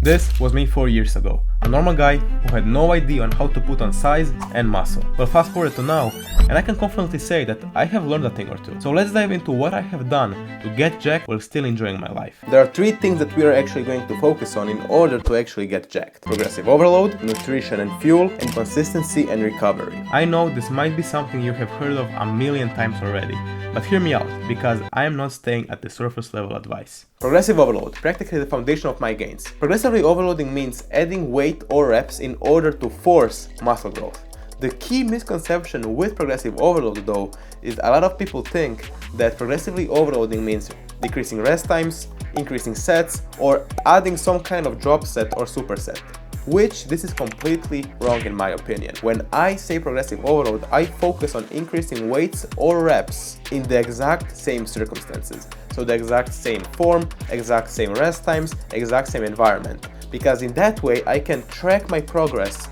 This was me 4 years ago, a normal guy who had no idea on how to put on size and muscle. Well, fast forward to now, and I can confidently say that I have learned a thing or two. So let's dive into what I have done to get jacked while still enjoying my life. There are 3 things that we are actually going to focus on in order to actually get jacked: progressive overload, nutrition and fuel, and consistency and recovery. I know this might be something you have heard of a million times already, but hear me out, because I am not staying at the surface level advice. Progressive overload, practically the foundation of my gains. Progressively overloading means adding weight or reps in order to force muscle growth. The key misconception with progressive overload though is a lot of people think that progressively overloading means decreasing rest times, increasing sets, or adding some kind of drop set or superset. Which this is completely wrong in my opinion. When I say progressive overload, I focus on increasing weights or reps in the exact same circumstances. So the exact same form, exact same rest times, exact same environment. Because in that way I can track my progress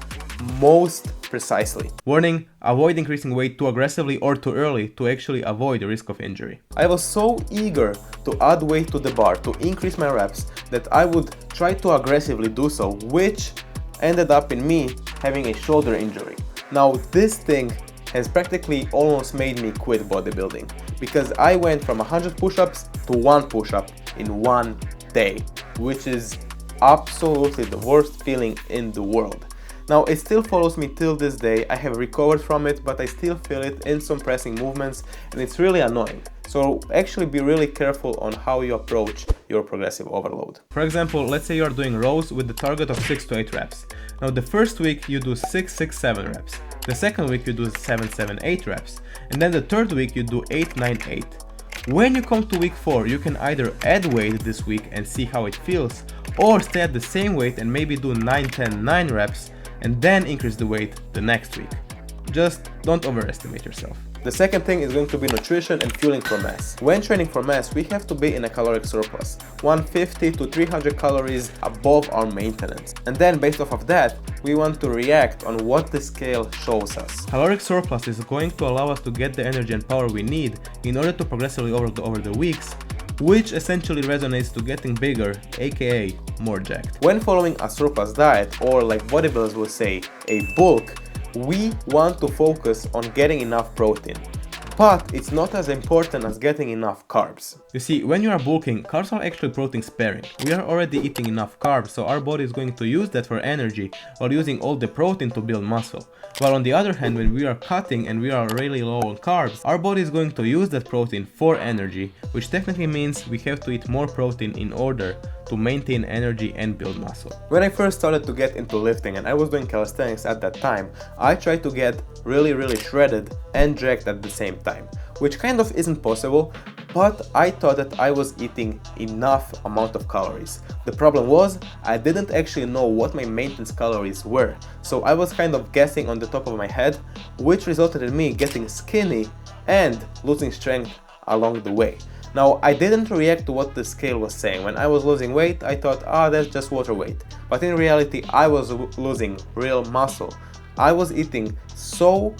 most precisely. Warning: avoid increasing weight too aggressively or too early to actually avoid the risk of injury. I was so eager to add weight to the bar, to increase my reps, that I would try to aggressively do so, which ended up in me having a shoulder injury. Now this thing has practically almost made me quit bodybuilding, because I went from 100 push-ups to 1 push-up in 1 day, which is absolutely the worst feeling in the world. Now it still follows me till this day. I have recovered from it, but I still feel it in some pressing movements, and it's really annoying. So actually be really careful on how you approach your progressive overload. For example, let's say you are doing rows with the target of 6 to 8 reps. Now the first week you do 6, 6, 7 reps. The second week you do 7, 7, 8 reps. And then the third week you do 8, 9, 8. When you come to week 4, you can either add weight this week and see how it feels, or stay at the same weight and maybe do 9, 10, 9 reps and then increase the weight the next week. Just don't overestimate yourself. The second thing is going to be nutrition and fueling for mass. When training for mass, we have to be in a caloric surplus, 150 to 300 calories above our maintenance. And then based off of that, we want to react on what the scale shows us. Caloric surplus is going to allow us to get the energy and power we need in order to progressively overload over the weeks, which essentially resonates to getting bigger, aka more jacked. When following a surplus diet, or like bodybuilders will say, a bulk, we want to focus on getting enough protein. But it's not as important as getting enough carbs. You see, when you are bulking, carbs are actually protein sparing. We are already eating enough carbs, so our body is going to use that for energy while using all the protein to build muscle. While on the other hand, when we are cutting and we are really low on carbs, our body is going to use that protein for energy, which technically means we have to eat more protein in order to maintain energy and build muscle. When I first started to get into lifting and I was doing calisthenics at that time, I tried to get really shredded and jacked at the same time, which kind of isn't possible, but I thought that I was eating enough amount of calories. The problem was, I didn't actually know what my maintenance calories were, so I was kind of guessing on the top of my head, which resulted in me getting skinny and losing strength along the way. Now, I didn't react to what the scale was saying. When I was losing weight, I thought, that's just water weight. But in reality, I was losing real muscle. I was eating so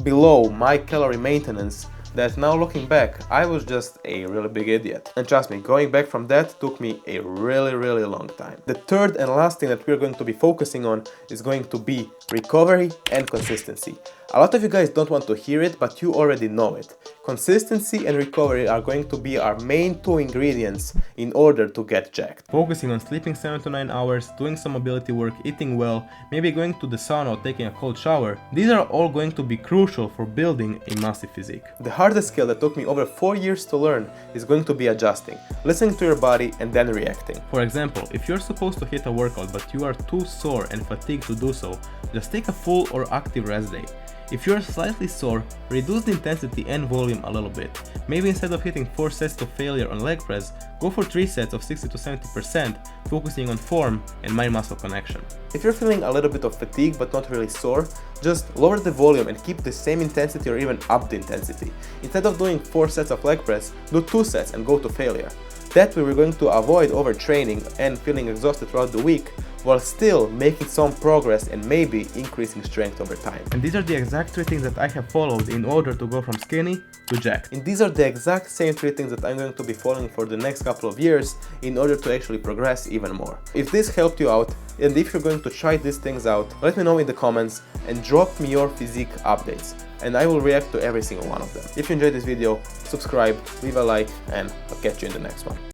below my calorie maintenance that now looking back, I was just a really big idiot. And trust me, going back from that took me a really long time. The third and last thing that we're going to be focusing on is going to be recovery and consistency. A lot of you guys don't want to hear it, but you already know it. Consistency and recovery are going to be our main 2 ingredients in order to get jacked. Focusing on sleeping 7 to 9 hours, doing some mobility work, eating well, maybe going to the sauna or taking a cold shower, these are all going to be crucial for building a massive physique. The hardest skill that took me over 4 years to learn is going to be adjusting, listening to your body and then reacting. For example, if you're supposed to hit a workout but you are too sore and fatigued to do so, just take a full or active rest day. If you're slightly sore, reduce the intensity and volume a little bit. Maybe instead of hitting 4 sets to failure on leg press, go for 3 sets of 60 to 70%, focusing on form and mind muscle connection. If you're feeling a little bit of fatigue but not really sore, just lower the volume and keep the same intensity or even up the intensity. Instead of doing 4 sets of leg press, do 2 sets and go to failure. That way we're going to avoid overtraining and feeling exhausted throughout the week, while still making some progress and maybe increasing strength over time. And these are the exact 3 things that I have followed in order to go from skinny to jacked. And these are the exact same 3 things that I'm going to be following for the next couple of years in order to actually progress even more. If this helped you out, and if you're going to try these things out, let me know in the comments and drop me your physique updates, and I will react to every single one of them. If you enjoyed this video, subscribe, leave a like, and I'll catch you in the next one.